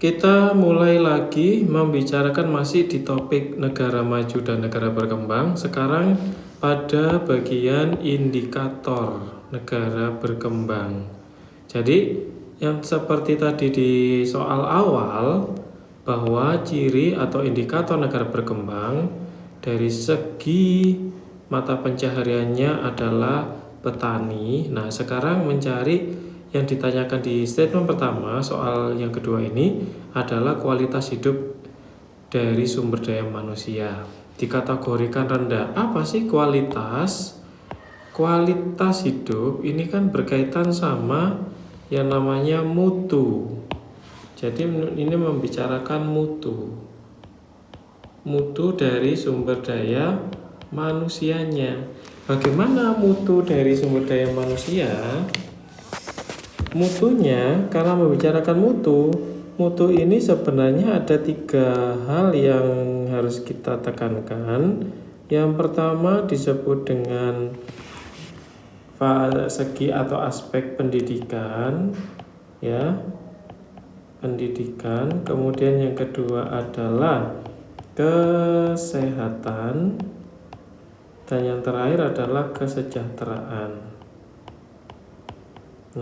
Kita mulai lagi membicarakan masih di topik negara maju dan negara berkembang. Sekarang pada bagian indikator negara berkembang. Jadi yang seperti tadi di soal awal, bahwa ciri atau indikator negara berkembang dari segi mata pencahariannya adalah petani. Nah, sekarang mencari yang ditanyakan di statement pertama, soal yang kedua ini adalah kualitas hidup dari sumber daya manusia. Dikategorikan rendah. Apa sih kualitas? Kualitas hidup ini kan berkaitan sama yang namanya mutu. Jadi ini membicarakan mutu. Mutu dari sumber daya manusianya. Bagaimana mutu dari sumber daya manusia? Mutunya, karena membicarakan mutu ini sebenarnya ada 3 hal yang harus kita tekankan. Yang pertama disebut dengan segi atau aspek pendidikan, ya, pendidikan. Kemudian yang kedua adalah kesehatan, dan yang terakhir adalah kesejahteraan.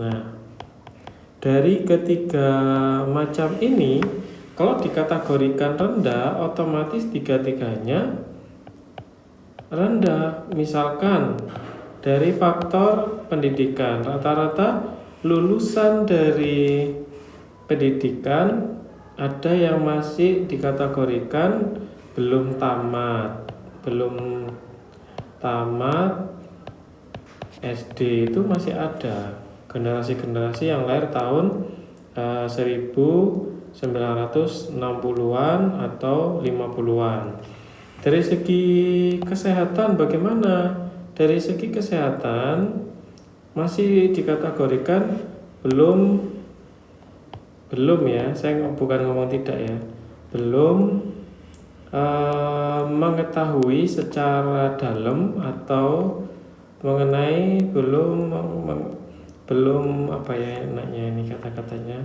Nah, dari ketiga macam ini, kalau dikategorikan rendah, otomatis tiga-tiganya rendah. Misalkan dari faktor pendidikan, rata-rata lulusan dari pendidikan ada yang masih dikategorikan belum tamat SD, itu masih ada generasi-generasi yang lahir tahun 1960-an atau 50-an. Dari segi kesehatan bagaimana? Dari segi kesehatan masih dikategorikan belum ya, saya bukan ngomong tidak ya, belum mengetahui secara dalam atau mengenai belum apa ya enaknya ini kata-katanya,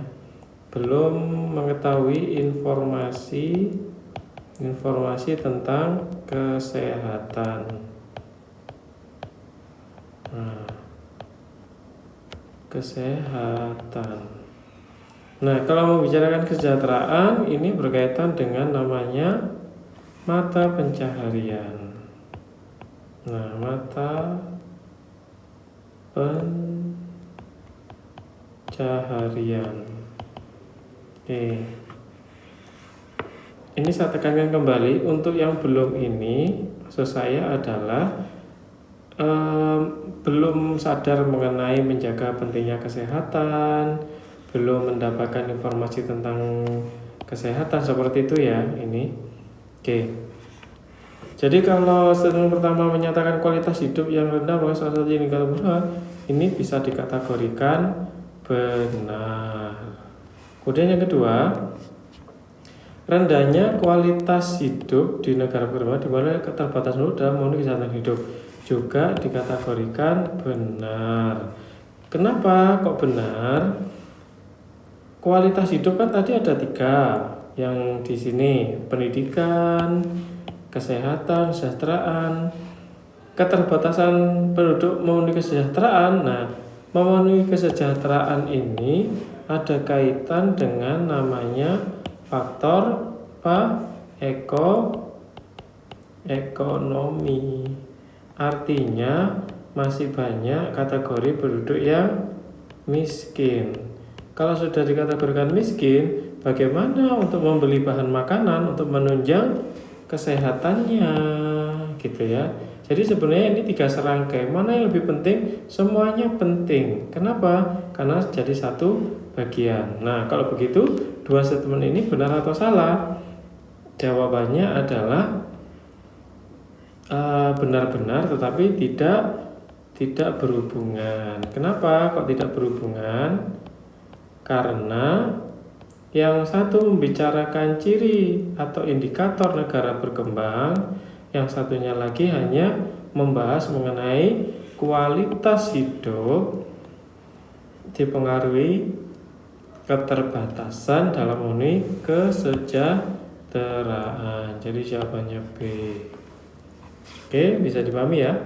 belum mengetahui informasi tentang kesehatan. Kesehatan. Nah, kalau membicarakan kesejahteraan ini berkaitan dengan namanya mata pencaharian. Nah, mata pencaharian. Oke. Ini saya tekankan kembali, untuk yang belum ini, maksud saya adalah belum sadar mengenai menjaga pentingnya kesehatan, belum mendapatkan informasi tentang kesehatan seperti itu ya ini. Oke. Jadi kalau statement pertama menyatakan kualitas hidup yang rendah, maka salah satu indikator benar ini bisa dikategorikan benar. Kemudian yang kedua, rendahnya kualitas hidup di negara berkembang di mana keterbatasan penduduk dalam memenuhi kesehatan hidup juga dikategorikan benar. Kenapa kok benar? Kualitas hidup kan tadi ada 3 yang di sini, pendidikan, kesehatan, kesejahteraan. Keterbatasan penduduk memenuhi kesejahteraan. Nah, memenuhi kesejahteraan ini ada kaitan dengan namanya faktor ekonomi. Artinya masih banyak kategori penduduk yang miskin. Kalau sudah dikategorikan miskin, bagaimana untuk membeli bahan makanan untuk menunjang kesehatannya, gitu ya. Jadi sebenarnya ini 3 serangkai. Mana yang lebih penting? Semuanya penting. Kenapa? Karena jadi satu bagian. Nah, kalau begitu 2 statement ini benar atau salah? Jawabannya adalah benar-benar, tetapi tidak berhubungan. Kenapa kok tidak berhubungan? Karena yang satu membicarakan ciri atau indikator negara berkembang, yang satunya lagi hanya membahas mengenai kualitas hidup dipengaruhi keterbatasan dalam memenuhi kesejahteraan. Jadi jawabannya B. Oke, bisa dipahami ya?